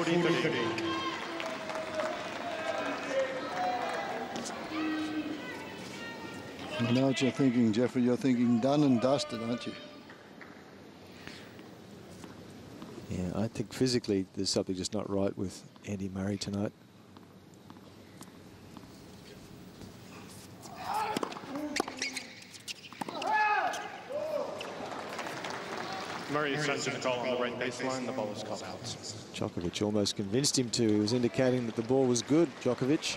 40-30. I know what you're thinking, Jeffrey. You're thinking done and dusted, aren't you? Yeah, I think physically there's something just not right with Andy Murray tonight. Murray is sent to the call on the right baseline. The ball is called out. Djokovic almost convinced him to. He was indicating that the ball was good, Djokovic.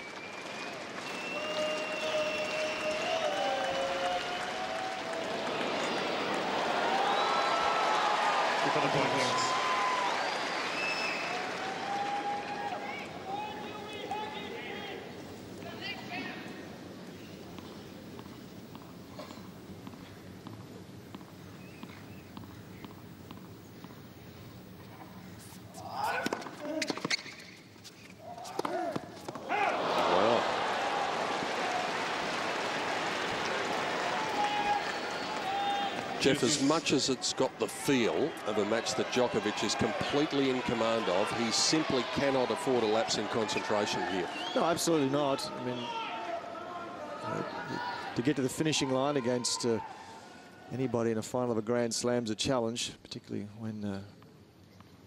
For the points. Jeff, as much as it's got the feel of a match that Djokovic is completely in command of, he simply cannot afford a lapse in concentration here. No, absolutely not. I mean, to get to the finishing line against anybody in a final of a Grand Slam's a challenge, particularly when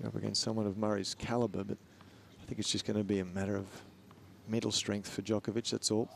you're up against someone of Murray's caliber. But I think it's just going to be a matter of mental strength for Djokovic, that's all.